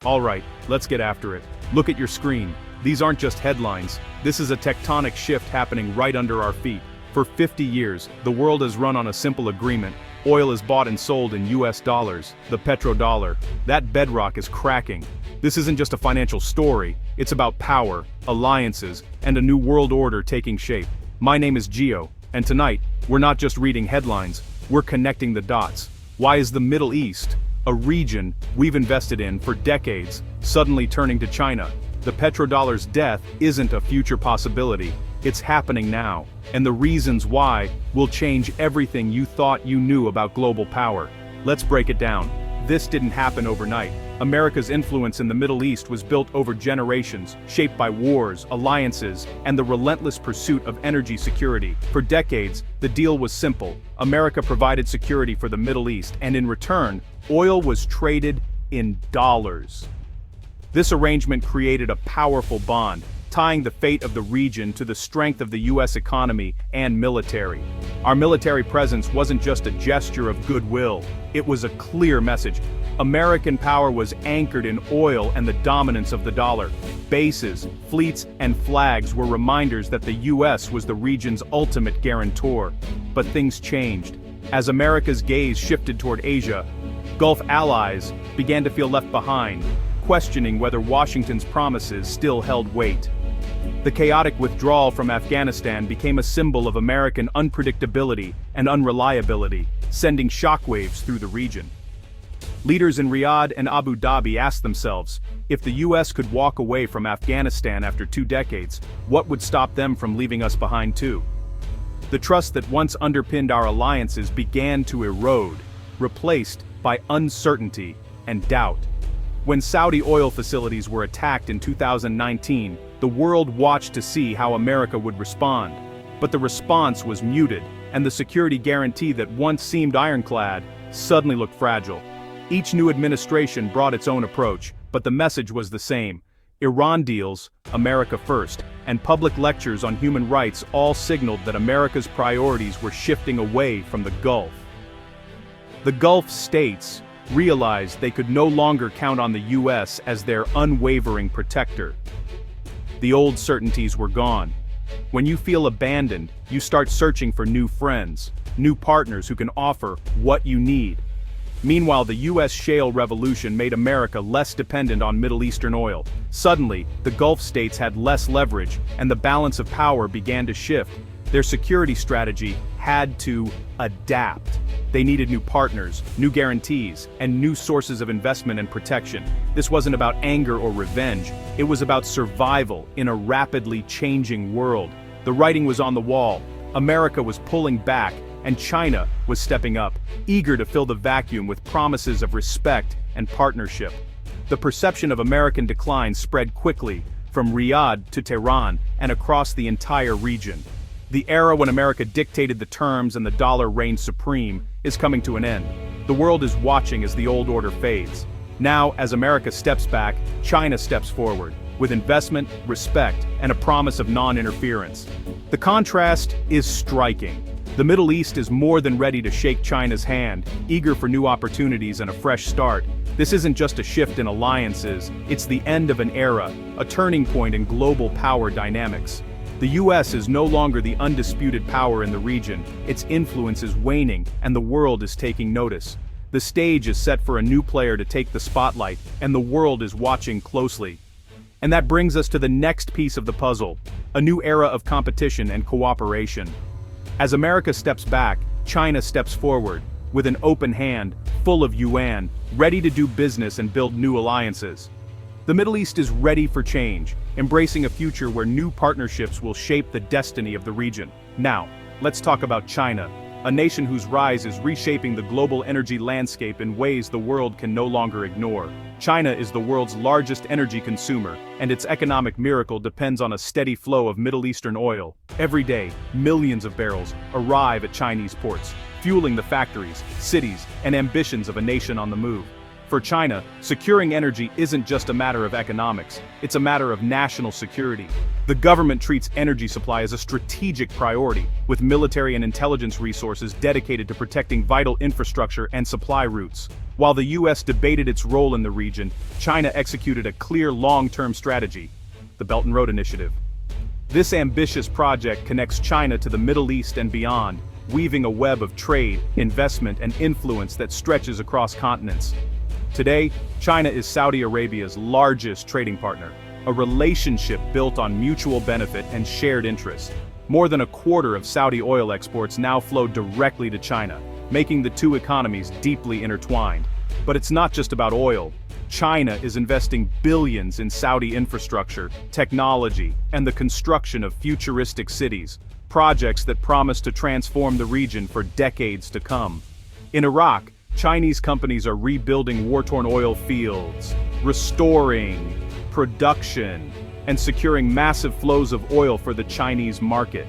Alright, let's get after it. Look at your screen. These aren't just headlines. This is a tectonic shift happening right under our feet. For 50 years, the world has run on a simple agreement. Oil is bought and sold in US dollars, the petrodollar. That bedrock is cracking. This isn't just a financial story, it's about power, alliances, and a new world order taking shape. My name is Geo, and tonight, we're not just reading headlines, we're connecting the dots. Why is the Middle East, a region we've invested in for decades, suddenly turning to China? The petrodollar's death isn't a future possibility, it's happening now, and the reasons why will change everything you thought you knew about global power. Let's break it down. This didn't happen overnight. America's influence in the Middle East was built over generations, shaped by wars, alliances, and the relentless pursuit of energy security. For decades, the deal was simple. America provided security for the Middle East, and in return, oil was traded in dollars. This arrangement created a powerful bond, tying the fate of the region to the strength of the US economy and military. Our military presence wasn't just a gesture of goodwill, it was a clear message. American power was anchored in oil and the dominance of the dollar. Bases, fleets, and flags were reminders that the US was the region's ultimate guarantor. But things changed. As America's gaze shifted toward Asia, Gulf allies began to feel left behind, questioning whether Washington's promises still held weight. The chaotic withdrawal from Afghanistan became a symbol of American unpredictability and unreliability, sending shockwaves through the region. Leaders in Riyadh and Abu Dhabi asked themselves, if the US could walk away from Afghanistan after 2 decades, what would stop them from leaving us behind too? The trust that once underpinned our alliances began to erode, replaced by uncertainty and doubt. When Saudi oil facilities were attacked in 2019, the world watched to see how America would respond. But the response was muted, and the security guarantee that once seemed ironclad suddenly looked fragile. Each new administration brought its own approach, but the message was the same. Iran deals, America first, and public lectures on human rights all signaled that America's priorities were shifting away from the Gulf. The Gulf states realized they could no longer count on the US as their unwavering protector. The old certainties were gone. When you feel abandoned, you start searching for new friends, new partners who can offer what you need. Meanwhile, the US shale revolution made America less dependent on Middle Eastern oil. Suddenly, the Gulf states had less leverage, and the balance of power began to shift. Their security strategy had to adapt. They needed new partners, new guarantees, and new sources of investment and protection. This wasn't about anger or revenge, it was about survival in a rapidly changing world. The writing was on the wall. America was pulling back, and China was stepping up, eager to fill the vacuum with promises of respect and partnership. The perception of American decline spread quickly, from Riyadh to Tehran and across the entire region. The era when America dictated the terms and the dollar reigned supreme is coming to an end. The world is watching as the old order fades. Now, as America steps back, China steps forward, with investment, respect, and a promise of non-interference. The contrast is striking. The Middle East is more than ready to shake China's hand, eager for new opportunities and a fresh start. This isn't just a shift in alliances, it's the end of an era, a turning point in global power dynamics. The US is no longer the undisputed power in the region, its influence is waning, and the world is taking notice. The stage is set for a new player to take the spotlight, and the world is watching closely. And that brings us to the next piece of the puzzle, a new era of competition and cooperation. As America steps back, China steps forward, with an open hand, full of yuan, ready to do business and build new alliances. The Middle East is ready for change, embracing a future where new partnerships will shape the destiny of the region. Now, let's talk about China, a nation whose rise is reshaping the global energy landscape in ways the world can no longer ignore. China is the world's largest energy consumer, and its economic miracle depends on a steady flow of Middle Eastern oil. Every day, millions of barrels arrive at Chinese ports, fueling the factories, cities, and ambitions of a nation on the move. For China, securing energy isn't just a matter of economics, it's a matter of national security. The government treats energy supply as a strategic priority, with military and intelligence resources dedicated to protecting vital infrastructure and supply routes. While the US debated its role in the region, China executed a clear long-term strategy, the Belt and Road Initiative. This ambitious project connects China to the Middle East and beyond, weaving a web of trade, investment, and influence that stretches across continents. Today, China is Saudi Arabia's largest trading partner, a relationship built on mutual benefit and shared interest. More than a quarter of Saudi oil exports now flow directly to China, making the two economies deeply intertwined. But it's not just about oil. China is investing billions in Saudi infrastructure, technology, and the construction of futuristic cities, projects that promise to transform the region for decades to come. In Iraq, Chinese companies are rebuilding war-torn oil fields, restoring production, and securing massive flows of oil for the Chinese market.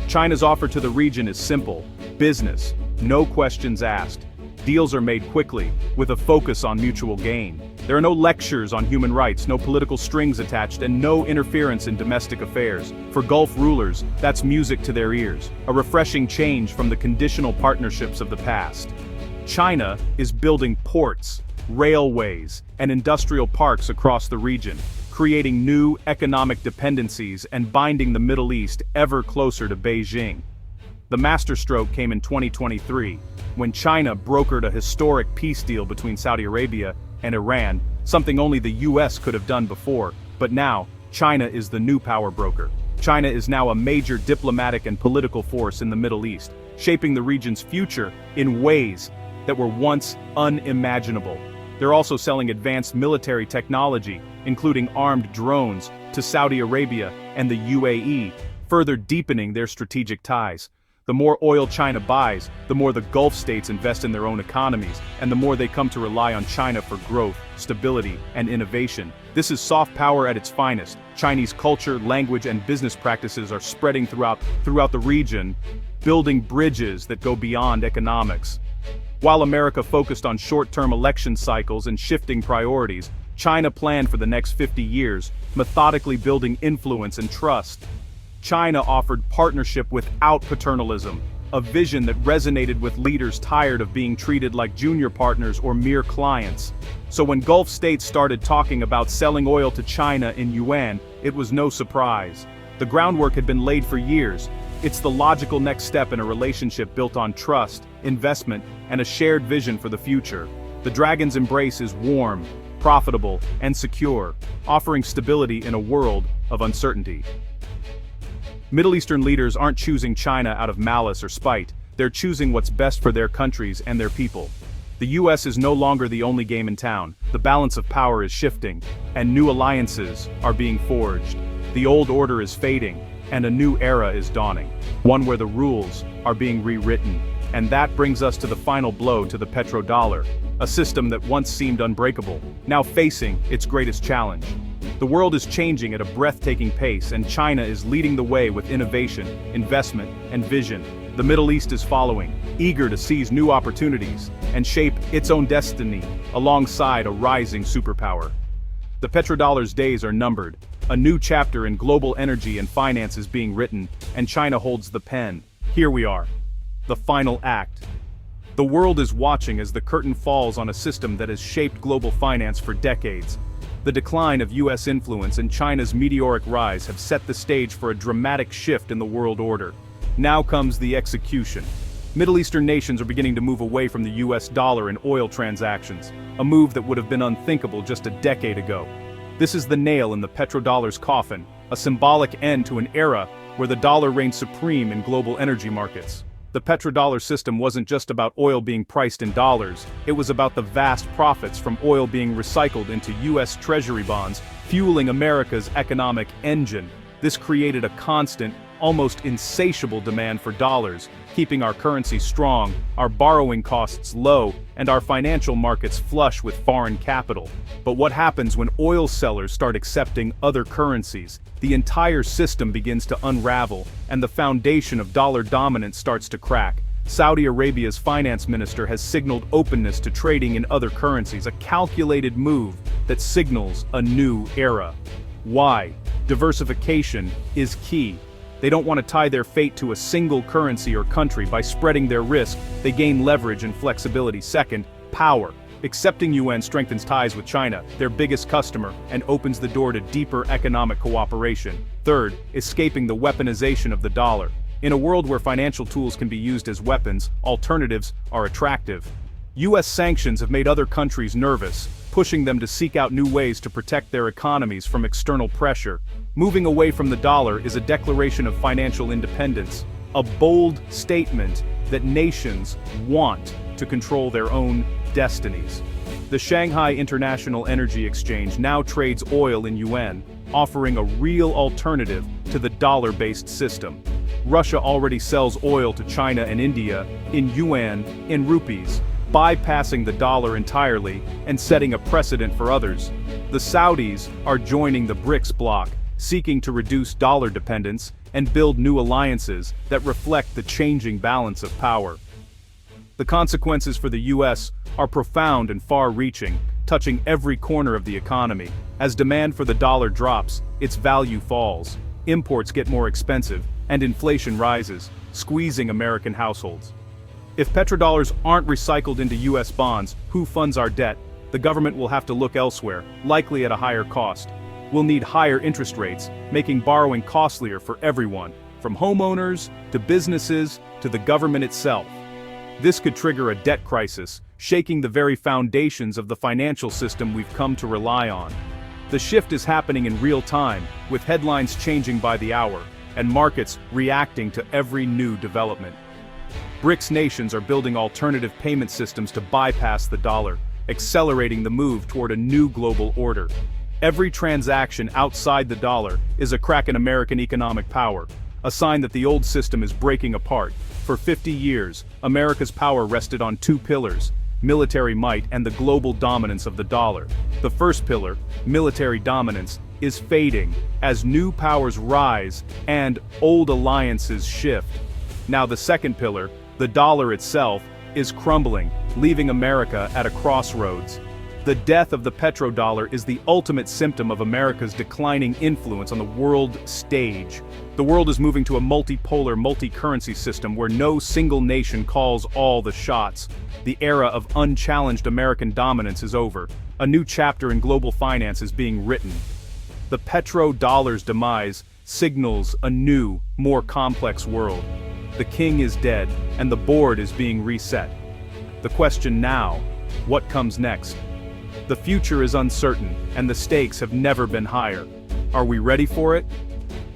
China's offer to the region is simple: business, no questions asked. Deals are made quickly, with a focus on mutual gain. There are no lectures on human rights, no political strings attached, and no interference in domestic affairs. For Gulf rulers, that's music to their ears, a refreshing change from the conditional partnerships of the past. China is building ports, railways, and industrial parks across the region, creating new economic dependencies and binding the Middle East ever closer to Beijing. The masterstroke came in 2023, when China brokered a historic peace deal between Saudi Arabia and Iran, something only the US could have done before. But now, China is the new power broker. China is now a major diplomatic and political force in the Middle East, shaping the region's future in ways that were once unimaginable. They're also selling advanced military technology, including armed drones, to Saudi Arabia and the UAE, further deepening their strategic ties. The more oil China buys, the more the Gulf states invest in their own economies, and the more they come to rely on China for growth, stability, and innovation. This is soft power at its finest. Chinese culture, language, and business practices are spreading throughout the region, building bridges that go beyond economics. While America focused on short-term election cycles and shifting priorities, China planned for the next 50 years, methodically building influence and trust. China offered partnership without paternalism, a vision that resonated with leaders tired of being treated like junior partners or mere clients. So when Gulf states started talking about selling oil to China in yuan, it was no surprise. The groundwork had been laid for years. It's the logical next step in a relationship built on trust, investment, and a shared vision for the future. The dragon's embrace is warm, profitable, and secure, offering stability in a world of uncertainty. Middle Eastern leaders aren't choosing China out of malice or spite, they're choosing what's best for their countries and their people. The US is no longer the only game in town, the balance of power is shifting, and new alliances are being forged. The old order is fading, and a new era is dawning, one where the rules are being rewritten. And that brings us to the final blow to the petrodollar, a system that once seemed unbreakable, now facing its greatest challenge. The world is changing at a breathtaking pace, and China is leading the way with innovation, investment, and vision. The Middle East is following, eager to seize new opportunities and shape its own destiny alongside a rising superpower. The petrodollar's days are numbered. A new chapter in global energy and finance is being written, and China holds the pen. Here we are, the final act. The world is watching as the curtain falls on a system that has shaped global finance for decades. The decline of US influence and China's meteoric rise have set the stage for a dramatic shift in the world order. Now comes the execution. Middle Eastern nations are beginning to move away from the US dollar in oil transactions, a move that would have been unthinkable just a decade ago. This is the nail in the petrodollar's coffin, a symbolic end to an era where the dollar reigned supreme in global energy markets. The petrodollar system wasn't just about oil being priced in dollars, it was about the vast profits from oil being recycled into US Treasury bonds, fueling America's economic engine. This created a constant, almost insatiable demand for dollars, keeping our currency strong, our borrowing costs low, and our financial markets flush with foreign capital. But what happens when oil sellers start accepting other currencies? The entire system begins to unravel, and the foundation of dollar dominance starts to crack. Saudi Arabia's finance minister has signaled openness to trading in other currencies, a calculated move that signals a new era. Why? Diversification is key. They don't want to tie their fate to a single currency or country. By spreading their risk, they gain leverage and flexibility. Second, power. Accepting yuan strengthens ties with China, their biggest customer, and opens the door to deeper economic cooperation. Third, escaping the weaponization of the dollar. In a world where financial tools can be used as weapons, alternatives are attractive. US sanctions have made other countries nervous, pushing them to seek out new ways to protect their economies from external pressure. Moving away from the dollar is a declaration of financial independence, a bold statement that nations want to control their own destinies. The Shanghai International Energy Exchange now trades oil in yuan, offering a real alternative to the dollar-based system. Russia already sells oil to China and India in yuan, in rupees, bypassing the dollar entirely and setting a precedent for others. The Saudis are joining the BRICS bloc, seeking to reduce dollar dependence and build new alliances that reflect the changing balance of power. The consequences for the US are profound and far-reaching, touching every corner of the economy. As demand for the dollar drops, its value falls, imports get more expensive, and inflation rises, squeezing American households. If petrodollars aren't recycled into US bonds, who funds our debt? The government will have to look elsewhere, likely at a higher cost. We'll need higher interest rates, making borrowing costlier for everyone, from homeowners to businesses to the government itself. This could trigger a debt crisis, shaking the very foundations of the financial system we've come to rely on. The shift is happening in real time, with headlines changing by the hour, and markets reacting to every new development. BRICS nations are building alternative payment systems to bypass the dollar, accelerating the move toward a new global order. Every transaction outside the dollar is a crack in American economic power, a sign that the old system is breaking apart. For 50 years, America's power rested on two pillars: military might and the global dominance of the dollar. The first pillar, military dominance, is fading as new powers rise and old alliances shift. Now the second pillar, the dollar itself, is crumbling, leaving America at a crossroads. The death of the petrodollar is the ultimate symptom of America's declining influence on the world stage. The world is moving to a multipolar, multi-currency system where no single nation calls all the shots. The era of unchallenged American dominance is over. A new chapter in global finance is being written. The petrodollar's demise signals a new, more complex world. The king is dead, and the board is being reset. The question now, what comes next? The future is uncertain, and the stakes have never been higher. Are we ready for it?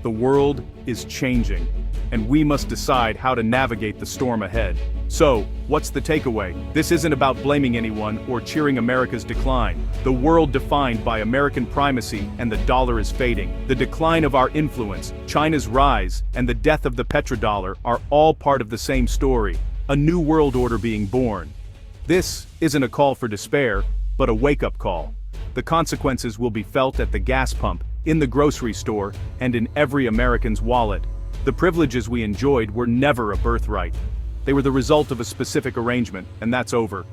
The world is changing, and we must decide how to navigate the storm ahead. So, what's the takeaway? This isn't about blaming anyone or cheering America's decline. The world defined by American primacy and the dollar is fading. The decline of our influence, China's rise, and the death of the petrodollar are all part of the same story. A new world order being born. This isn't a call for despair, but a wake-up call. The consequences will be felt at the gas pump, in the grocery store, and in every American's wallet. The privileges we enjoyed were never a birthright. They were the result of a specific arrangement, and that's over.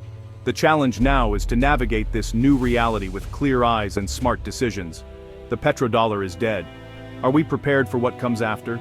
The challenge now is to navigate this new reality with clear eyes and smart decisions. The petrodollar is dead. Are we prepared for what comes after?